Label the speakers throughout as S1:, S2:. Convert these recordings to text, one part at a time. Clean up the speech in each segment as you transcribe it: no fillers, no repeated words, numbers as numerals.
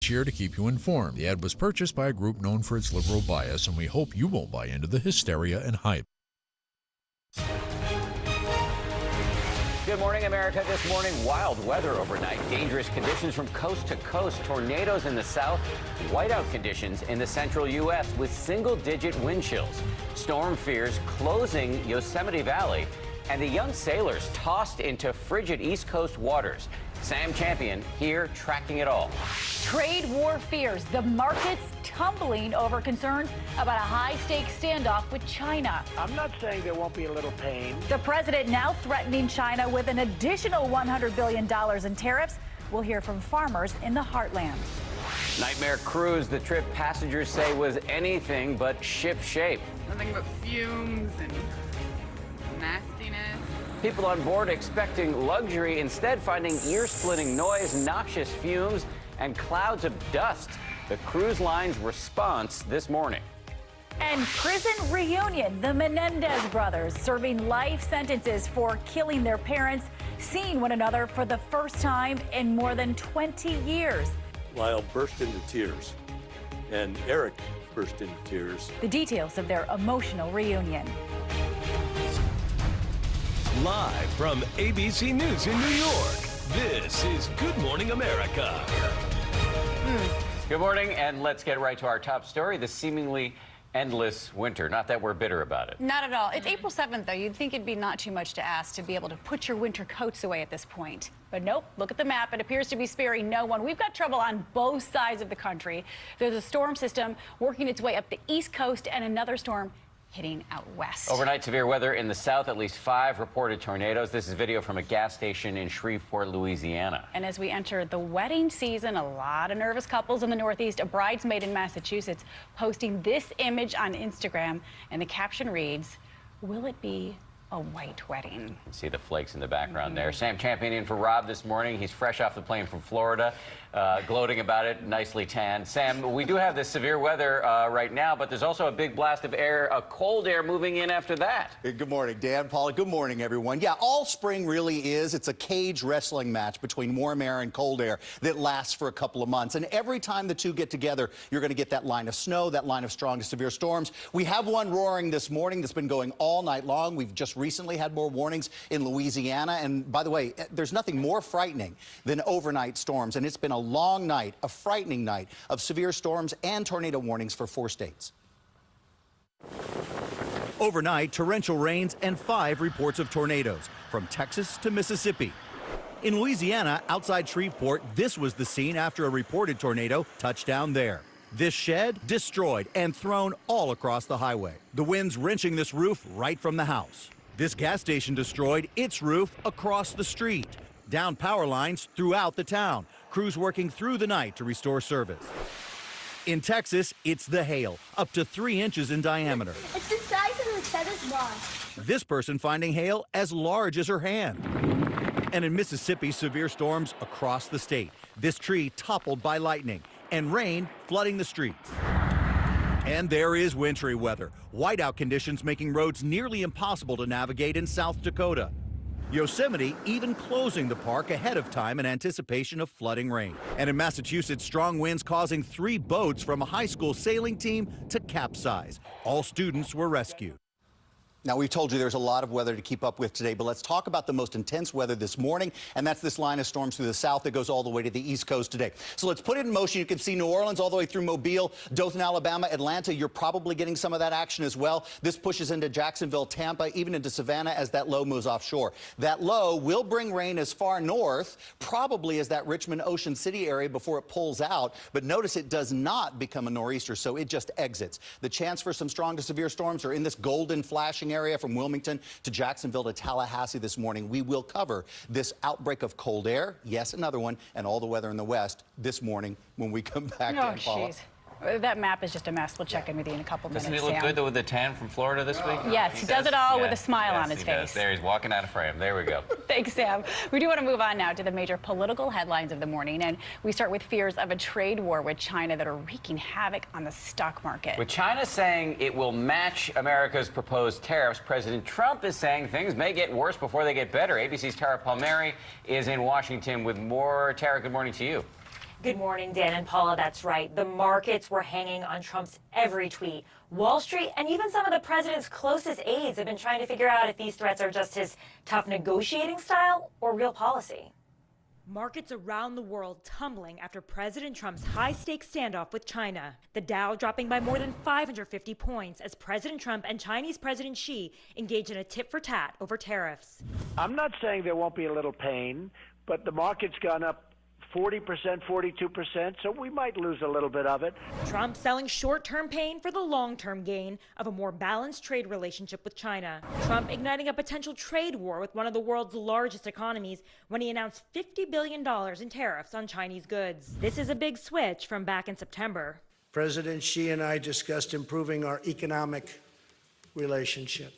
S1: Here to keep you informed. The ad was purchased by a group known for its liberal bias, and we hope you won't buy into the hysteria and hype.
S2: Good morning, America. This morning, wild weather overnight. Dangerous conditions from coast to coast. Tornadoes in the south. Whiteout conditions in the central U.S. with single-digit wind chills. Storm fears closing Yosemite Valley. And the young sailors tossed into frigid East Coast waters. Sam Champion here tracking it all.
S3: Trade war fears, the markets tumbling over concerns about a high-stakes standoff with China.
S4: I'm not saying there won't be a little pain.
S3: The president now threatening China with an additional $100 billion in tariffs. We'll hear from farmers in the heartland.
S2: Nightmare cruise. The trip passengers say was anything but ship-shape.
S5: Nothing but fumes and nastiness.
S2: People on board expecting luxury, instead finding ear-splitting noise, noxious fumes, and clouds of dust. The cruise line's response this morning.
S3: And prison reunion. The Menendez brothers serving life sentences for killing their parents, seeing one another for the first time in more than 20 years.
S6: Lyle burst into tears, and Eric burst into tears.
S3: The details of their emotional reunion.
S7: Live from ABC News in New York, this is Good Morning America.
S2: Good morning, and let's get right to our top story, the seemingly endless winter. Not that we're bitter about it.
S8: Not at all. It's April 7th, though. You'd think it'd be not too much to ask to be able to put your winter coats away at this point. But nope, look at the map. It appears to be sparing no one. We've got trouble on both sides of the country. There's a storm system working its way up the East Coast and another storm hitting out west.
S2: Overnight severe weather in the south, at least 5 reported tornadoes. This is video from a gas station in Shreveport, Louisiana.
S8: And as we enter the wedding season, a lot of nervous couples in the Northeast. A bridesmaid in Massachusetts posting this image on Instagram, and the caption reads, "Will it be a white wedding?"
S2: You can see the flakes in the background there. Sam Champion in for Rob this morning. He's fresh off the plane from Florida, gloating about it, nicely tanned. Sam, we do have this severe weather right now, but there's also a big blast of air, a cold air moving in after that.
S9: Good morning, Dan, Paula. Good morning, everyone. Yeah, all spring really is. It's a cage wrestling match between warm air and cold air that lasts for a couple of months. And every time the two get together, you're going to get that line of snow, that line of strong to severe storms. We have one roaring this morning that's been going all night long. We've just recently had more warnings in Louisiana. And by the way, there's nothing more frightening than overnight storms. And it's been a long night, a frightening night of severe storms and tornado warnings for 4 states.
S10: Overnight, torrential rains and 5 reports of tornadoes from Texas to Mississippi. In Louisiana, outside Shreveport, this was the scene after a reported tornado touched down there. This shed destroyed and thrown all across the highway. The winds wrenching this roof right from the house. This gas station destroyed its roof across the street. Down power lines throughout the town. Crews working through the night to restore service. In Texas, it's the hail, up to 3 inches in diameter.
S11: It's the size of the feathers lost.
S10: This person finding hail as large as her hand. And in Mississippi, severe storms across the state. This tree toppled by lightning and rain flooding the streets. And there is wintry weather. Whiteout conditions making roads nearly impossible to navigate in South Dakota. Yosemite even closing the park ahead of time in anticipation of flooding rain. And in Massachusetts, strong winds causing 3 boats from a high school sailing team to capsize. All students were rescued.
S9: Now, we've told you there's a lot of weather to keep up with today, but let's talk about the most intense weather this morning, and that's this line of storms through the south that goes all the way to the East Coast today. So let's put it in motion. You can see New Orleans all the way through Mobile, Dothan, Alabama, Atlanta. You're probably getting some of that action as well. This pushes into Jacksonville, Tampa, even into Savannah as that low moves offshore. That low will bring rain as far north, probably as that Richmond Ocean City area before it pulls out. But notice it does not become a nor'easter, so it just exits. The chance for some strong to severe storms are in this golden flashing area from Wilmington to Jacksonville to Tallahassee this morning. We will cover this outbreak of cold air, yes, another one, and all the weather in the west this morning when we come back.
S8: Oh, jeez. That map is just a mess. We'll check in with you in a couple minutes.
S2: Doesn't he look
S8: Sam.
S2: good though with the tan from Florida this week?
S8: Yes, he does it all with a smile on his face.
S2: There, he's walking out of frame. There we go.
S8: Thanks, Sam. We do want to move on now to the major political headlines of the morning, and we start with fears of a trade war with China that are wreaking havoc on the stock market.
S2: With China saying it will match America's proposed tariffs, President Trump is saying things may get worse before they get better. ABC's Tara Palmieri is in Washington with more. Tara, good morning to you.
S12: Good morning, Dan and Paula. That's right. The markets were hanging on Trump's every tweet. Wall Street and even some of the president's closest aides have been trying to figure out if these threats are just his tough negotiating style or real policy. Markets around the world tumbling after President Trump's high-stakes standoff with China. The Dow dropping by more than 550 points as President Trump and Chinese President Xi engage in a tit-for-tat over tariffs.
S4: I'm not saying there won't be a little pain, but the market's gone up 40%, 42%, so we might lose a little bit of it.
S12: Trump selling short-term pain for the long-term gain of a more balanced trade relationship with China. Trump igniting a potential trade war with one of the world's largest economies when he announced $50 billion in tariffs on Chinese goods. This is a big switch from back in September.
S13: President Xi and I discussed improving our economic relationship.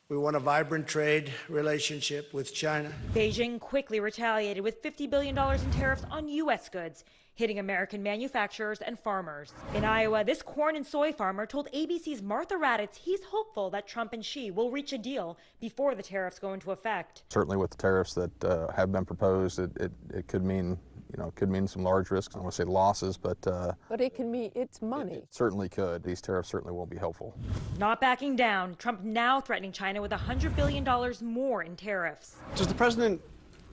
S13: We want a vibrant trade relationship with China.
S12: Beijing quickly retaliated with $50 billion in tariffs on U.S. goods, hitting American manufacturers and farmers. In Iowa, this corn and soy farmer told ABC's Martha Raddatz he's hopeful that Trump and Xi will reach a deal before the tariffs go into effect.
S14: Certainly with the tariffs that have been proposed, it could mean, could mean some large risks. I don't want to say losses, but
S15: it can mean it's money.
S14: It certainly could. These tariffs certainly won't be helpful.
S12: Not backing down, Trump now threatening China with $100 billion more in tariffs.
S16: Does the president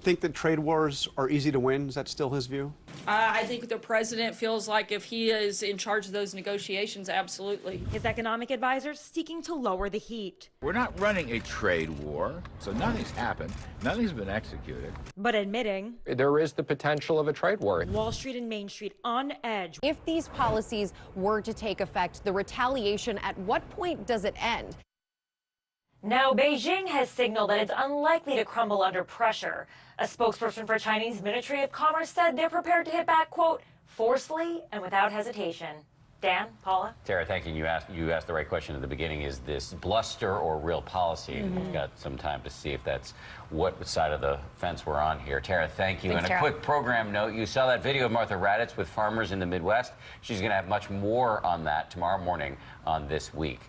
S16: think that trade wars are easy to win? Is that still his view?
S17: I think the president feels like if he is in charge of those negotiations, absolutely.
S12: His economic advisors seeking to lower the heat.
S18: We're not running a trade war, so nothing's happened. Nothing's been executed.
S12: But admitting
S19: there is the potential of a trade war.
S12: Wall Street and Main Street on edge.
S15: If these policies were to take effect, the retaliation, at what point does it end?
S12: Now, Beijing has signaled that it's unlikely to crumble under pressure. A spokesperson for Chinese Ministry of Commerce said they're prepared to hit back, quote, forcefully and without hesitation. Dan, Paula?
S2: Tara, thank you. You asked the right question at the beginning. Is this bluster or real policy? And we've got some time to see if that's what side of the fence we're on here. Tara, thank you.
S8: Thanks,
S2: and a quick program note, you saw that video of Martha Raddatz with farmers in the Midwest. She's going to have much more on that tomorrow morning on This Week.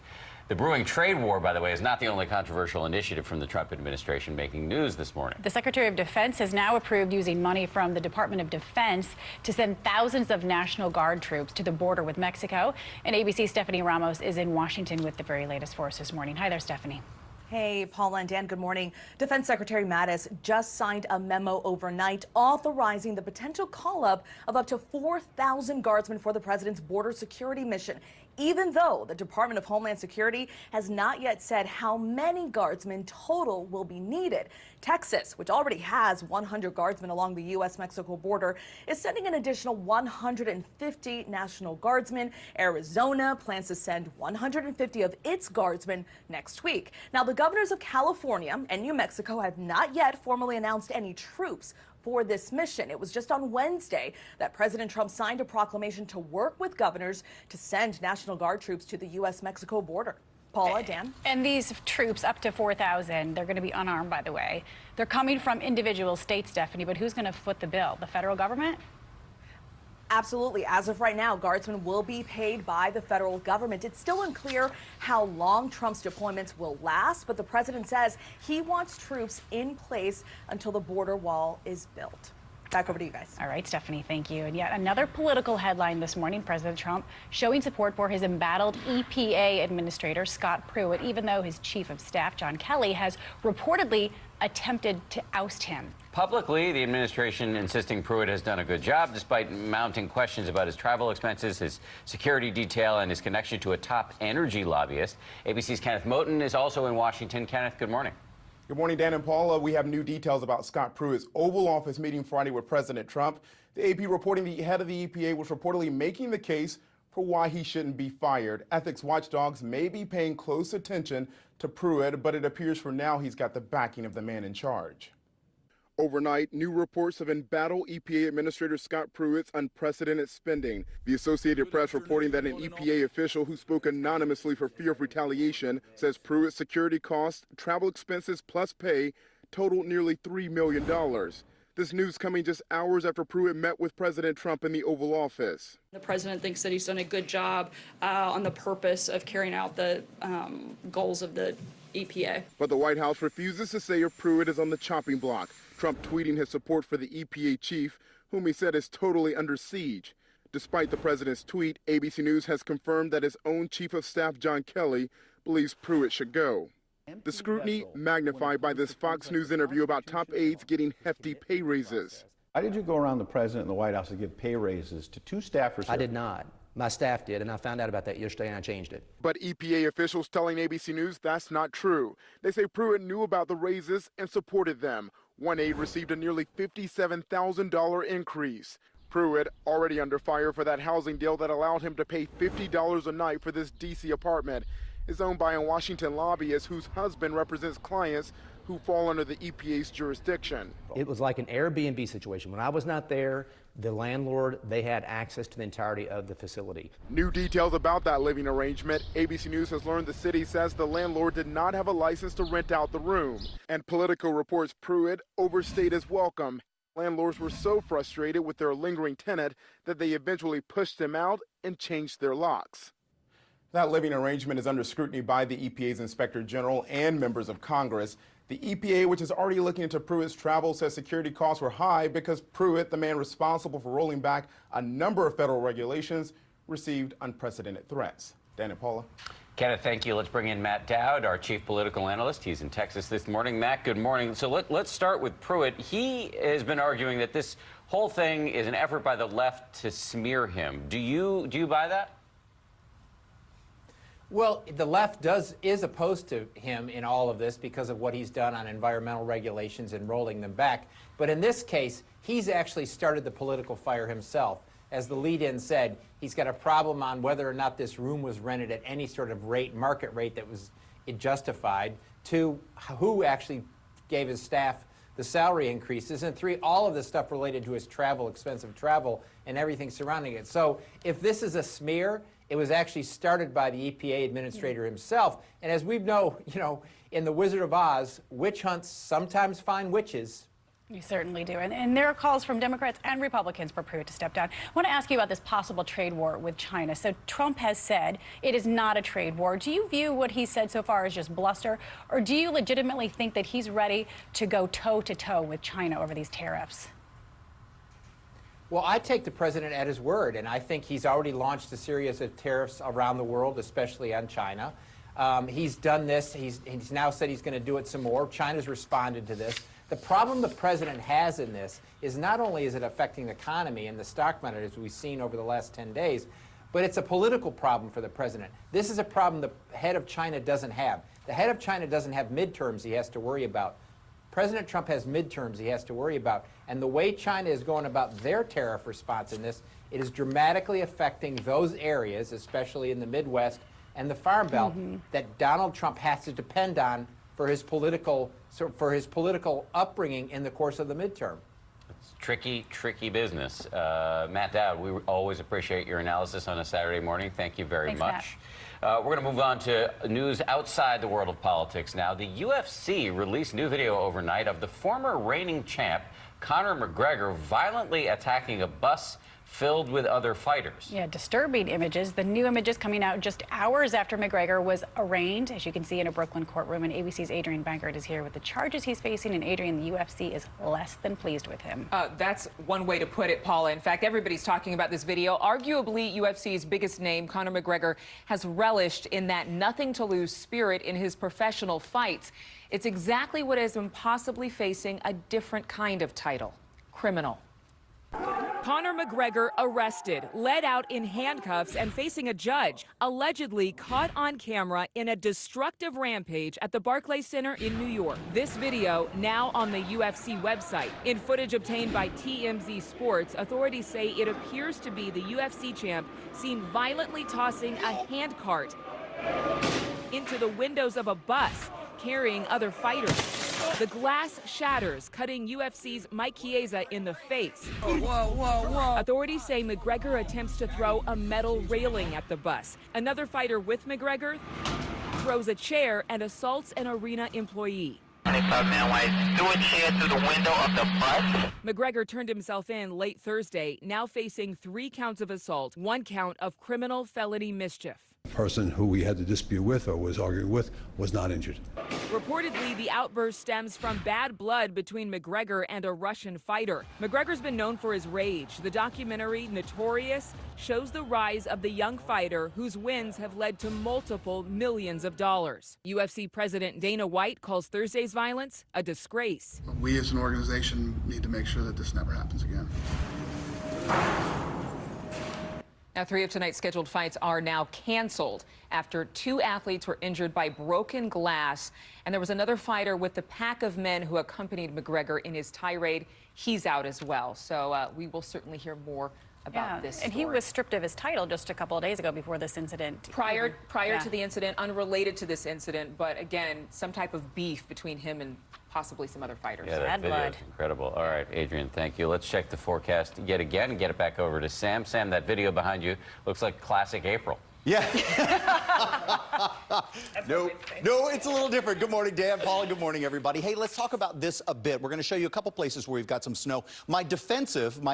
S2: The brewing trade war, by the way, is not the only controversial initiative from the Trump administration making news this morning.
S8: The Secretary of Defense has now approved using money from the Department of Defense to send thousands of National Guard troops to the border with Mexico. And ABC's Stephanie Ramos is in Washington with the very latest for us this morning. Hi there, Stephanie.
S20: Hey, Paula and Dan, good morning. Defense Secretary Mattis just signed a memo overnight authorizing the potential call-up of up to 4,000 guardsmen for the president's border security mission, even though the Department of Homeland Security has not yet said how many guardsmen total will be needed. Texas, which already has 100 guardsmen along the U.S.-Mexico border, is sending an additional 150 National Guardsmen. Arizona plans to send 150 of its guardsmen next week. Now, the governors of California and New Mexico have not yet formally announced any troops for this mission. It was just on Wednesday that President Trump signed a proclamation to work with governors to send National Guard troops to the U.S.-Mexico border. Paula, Dan?
S8: And these troops, up to 4,000, they're going to be unarmed, by the way. They're coming from individual states, Stephanie, but who's going to foot the bill? The federal government?
S20: Absolutely. As of right now, guardsmen will be paid by the federal government. It's still unclear how long Trump's deployments will last, but the president says he wants troops in place until the border wall is built. Back over to you guys.
S8: All right, Stephanie, thank you. And yet another political headline this morning, President Trump showing support for his embattled EPA administrator, Scott Pruitt, even though his chief of staff, John Kelly, has reportedly attempted to oust him.
S2: Publicly, the administration insisting Pruitt has done a good job despite mounting questions about his travel expenses, his security detail, and his connection to a top energy lobbyist. ABC's Kenneth Moten is also in Washington. Kenneth, good morning.
S21: Good morning, Dan and Paula. We have new details about Scott Pruitt's Oval Office meeting Friday with President Trump. The AP reporting the head of the EPA was reportedly making the case for why he shouldn't be fired. Ethics watchdogs may be paying close attention to Pruitt, but it appears for now he's got the backing of the man in charge. Overnight, new reports of embattled EPA Administrator Scott Pruitt's unprecedented spending. The Associated Press reporting that an EPA official who spoke anonymously for fear of retaliation says Pruitt's security costs, travel expenses plus pay totaled nearly $3 million. This news coming just hours after Pruitt met with President Trump in the Oval Office.
S17: The president thinks that he's done a good job on the purpose of carrying out the goals of the EPA.
S21: But the White House refuses to say if Pruitt is on the chopping block. Trump tweeting his support for the EPA chief, whom he said is totally under siege. Despite the president's tweet, ABC News has confirmed that his own chief of staff, John Kelly, believes Pruitt should go. The scrutiny magnified by this Fox News interview about top aides getting hefty pay raises.
S1: Why did you go around the president and the White House to give pay raises to 2 staffers?
S22: I did not. My staff did, and I found out about that yesterday and I changed it.
S21: But EPA officials telling ABC News that's not true. They say Pruitt knew about the raises and supported them. One aide received a nearly $57,000 increase. Pruitt, already under fire for that housing deal that allowed him to pay $50 a night for this D.C. apartment, is owned by a Washington lobbyist whose husband represents clients who fall under the EPA's jurisdiction.
S22: It was like an Airbnb situation. When I was not there, the landlord, they had access to the entirety of the facility.
S21: New details about that living arrangement. ABC News has learned the city says the landlord did not have a license to rent out the room. And Politico reports Pruitt overstayed his welcome. Landlords were so frustrated with their lingering tenant that they eventually pushed him out and changed their locks. That living arrangement is under scrutiny by the EPA's Inspector General and members of Congress. The EPA, which is already looking into Pruitt's travel, says security costs were high because Pruitt, the man responsible for rolling back a number of federal regulations, received unprecedented threats. Dan and Paula.
S2: Kenneth, thank you. Let's bring in Matt Dowd, our chief political analyst. He's in Texas this morning. Matt, good morning. So let's start with Pruitt. He has been arguing that this whole thing is an effort by the left to smear him. Do you buy that?
S23: Well, the left is opposed to him in all of this because of what he's done on environmental regulations and rolling them back. But in this case, he's actually started the political fire himself. As the lead-in said, he's got a problem on whether or not this room was rented at any sort of market rate that was justified, 2, who actually gave his staff the salary increases, and 3, all of the stuff related to his travel, expensive travel, and everything surrounding it. So if this is a smear, it was actually started by the EPA administrator himself. And as we know, in The Wizard of Oz, witch hunts sometimes find witches.
S8: You certainly do. And there are calls from Democrats and Republicans for Pruitt to step down. I want to ask you about this possible trade war with China. So Trump has said it is not a trade war. Do you view what he said so far as just bluster, or do you legitimately think that he's ready to go toe-to-toe with China over these tariffs?
S23: Well, I take the president at his word, and I think he's already launched a series of tariffs around the world, especially on China. He's done this. He's now said he's going to do it some more. China's responded to this. The problem the president has in this is not only is it affecting the economy and the stock market, as we've seen over the last 10 days, but it's a political problem for the president. This is a problem the head of China doesn't have. The head of China doesn't have midterms he has to worry about. President Trump has midterms he has to worry about. And the way China is going about their tariff response in this, it is dramatically affecting those areas, especially in the Midwest and the Farm Belt, that Donald Trump has to depend on for his political upbringing in the course of the midterm.
S2: It's tricky business. Matt Dowd, we always appreciate your analysis on a Saturday morning. Thank you very much. We're going to move on to news outside the world of politics now. The UFC released new video overnight of the former reigning champ, Conor McGregor, violently attacking a bus filled with other fighters.
S8: Yeah, disturbing images. The new images coming out just hours after McGregor was arraigned, as you can see in a Brooklyn courtroom. And ABC's Adrian Bankert is here with the charges he's facing. And Adrian, the UFC is less than pleased with him.
S24: That's one way to put it, Paula. In fact, everybody's talking about this video. Arguably, UFC's biggest name, Conor McGregor, has relished in that nothing-to-lose spirit in his professional fights. It's exactly what has him possibly facing a different kind of title: criminal. Conor McGregor arrested, led out in handcuffs, and facing a judge, allegedly caught on camera in a destructive rampage at the Barclays Center in New York. This video now on the UFC website. In footage obtained by TMZ Sports, authorities say it appears to be the UFC champ seen violently tossing a handcart into the windows of a bus carrying other fighters. The glass shatters, cutting UFC's Mike Chiesa in the face. Whoa. Authorities say McGregor attempts to throw a metal railing at the bus. Another fighter with McGregor throws a chair and assaults an arena employee. McGregor turned himself in late Thursday, now facing 3 counts of assault, 1 count of criminal felony mischief.
S3: person who we had the dispute with or was arguing with was not injured.
S24: Reportedly, the outburst stems from bad blood between McGregor and a Russian fighter. McGregor's been known for his rage. The documentary, Notorious, shows the rise of the young fighter whose wins have led to multiple millions of dollars. UFC President Dana White calls Thursday's violence a disgrace.
S5: We as an organization need to make sure that this never happens again.
S24: Now, 3 of tonight's scheduled fights are now canceled after 2 athletes were injured by broken glass. And there was another fighter with the pack of men who accompanied McGregor in his tirade. He's out as well. So we will certainly hear more about this story.
S8: And he was stripped of his title just a couple of days ago before this incident.
S24: Prior to the incident, unrelated to this incident, but again, some type of beef between him and possibly some other fighters.
S2: Yeah, that video is incredible. All right, Adrian, thank you. Let's check the forecast yet again and get it back over to Sam. Sam, that video behind you looks like classic April.
S9: Yeah. No, it's a little different. Good morning, Dan, Paula. Good morning, everybody. Hey, let's talk about this a bit. We're going to show you a couple places where we've got some snow. My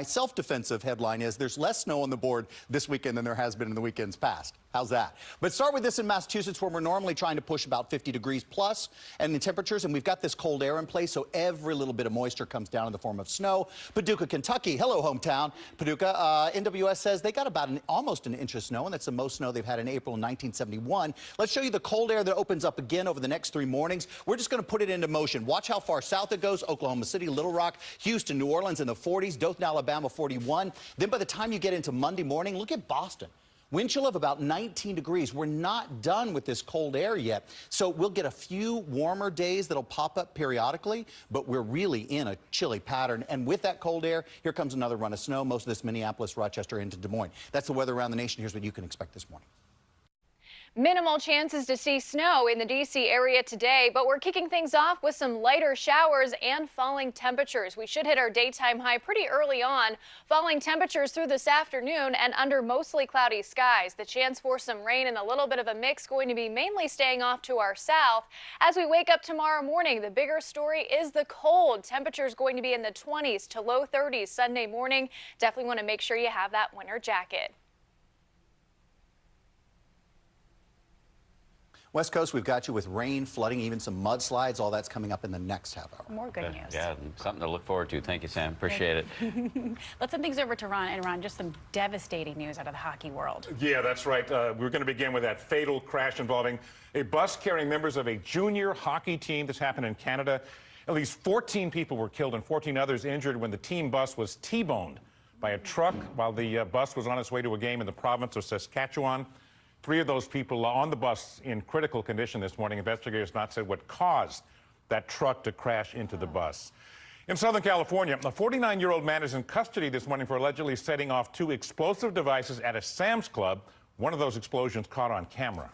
S9: self-defensive headline is there's less snow on the board this weekend than there has been in the weekends past. How's that? But start with this in Massachusetts, where we're normally trying to push about 50 degrees plus and the temperatures, and we've got this cold air in place, so every little bit of moisture comes down in the form of snow. Paducah, Kentucky. Hello, hometown. Paducah, NWS says they got about almost an inch of snow, and that's the most snow they've had in April in 1971. Let's show you the cold air that opens up again over the next 3 mornings. We're just going to put it into motion. Watch how far south it goes. Oklahoma City, Little Rock, Houston, New Orleans in the 40s, Dothan, Alabama, 41. Then by the time you get into Monday morning, look at Boston. Wind chill of about 19 degrees. We're not done with this cold air yet. So we'll get a few warmer days that'll pop up periodically, but we're really in a chilly pattern. And with that cold air, here comes another run of snow, most of this Minneapolis, Rochester, into Des Moines. That's the weather around the nation. Here's what you can expect this morning.
S6: Minimal chances to see snow in the D.C. area today, but we're kicking things off with some lighter showers and falling temperatures. We should hit our daytime high pretty early on. Falling temperatures through this afternoon and under mostly cloudy skies. The chance for some rain and a little bit of a mix going to be mainly staying off to our south. As we wake up tomorrow morning, the bigger story is the cold. Temperatures going to be in the 20s to low 30s Sunday morning. Definitely want to make sure you have that winter jacket.
S9: West Coast, we've got you with rain, flooding, even some mudslides. All that's coming up in the next half hour.
S8: More good news.
S2: Yeah, something to look forward to. Thank you, Sam. Appreciate it.
S8: Let's send things over to Ron. And Ron, just some devastating news out of the hockey world.
S7: Yeah, that's right. We're going to begin with that fatal crash involving a bus carrying members of a junior hockey team. This happened in Canada. At least 14 people were killed and 14 others injured when the team bus was T-boned by a truck while the bus was on its way to a game in the province of Saskatchewan. 3 of those people on the bus in critical condition this morning. Investigators have not said what caused that truck to crash into the bus. In Southern California, a 49-year-old man is in custody this morning for allegedly setting off 2 explosive devices at a Sam's Club. One of those explosions caught on camera.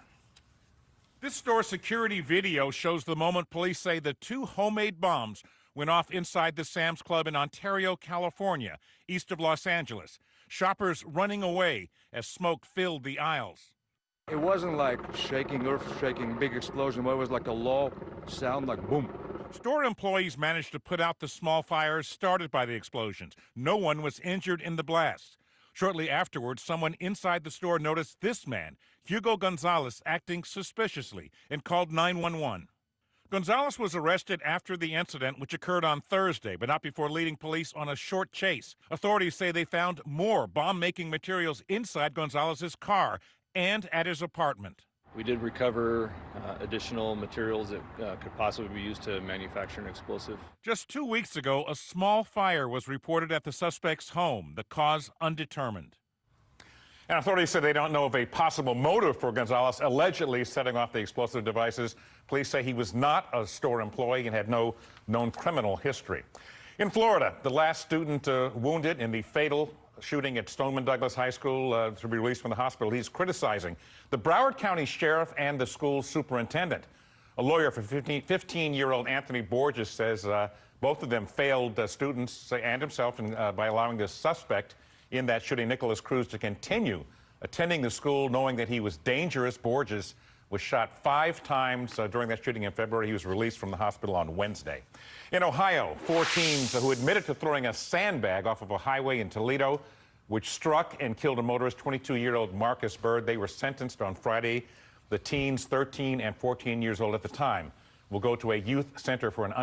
S7: This store security video shows the moment police say the 2 homemade bombs went off inside the Sam's Club in Ontario, California, east of Los Angeles. Shoppers running away as smoke filled the aisles.
S25: It wasn't like shaking, earth-shaking, big explosion, but it was like a low sound, like boom.
S7: Store employees managed to put out the small fires started by the explosions. No one was injured in the blast. Shortly afterwards, someone inside the store noticed this man, Hugo Gonzalez, acting suspiciously and called 911. Gonzalez was arrested after the incident, which occurred on Thursday, but not before leading police on a short chase. Authorities say they found more bomb-making materials inside Gonzalez's car and at his apartment.
S26: We did recover additional materials that could possibly be used to manufacture an explosive.
S7: Just 2 weeks ago, a small fire was reported at the suspect's home, the cause undetermined. And authorities said they don't know of a possible motive for Gonzalez allegedly setting off the explosive devices. Police say he was not a store employee and had no known criminal history. In Florida, the last student wounded in the fatal shooting at Stoneman Douglas High School to be released from the hospital. He's criticizing the Broward County Sheriff and the school superintendent. A lawyer for 15-year-old Anthony Borges says both of them failed students and himself by allowing the suspect in that shooting, Nicholas Cruz, to continue attending the school knowing that he was dangerous. Borges was shot 5 times during that shooting in February. He was released from the hospital on Wednesday. In Ohio, 4 teens who admitted to throwing a sandbag off of a highway in Toledo which struck and killed a motorist, 22-year-old Marcus Bird. They were sentenced on Friday. The teens, 13 and 14 years old at the time, will go to a youth center for an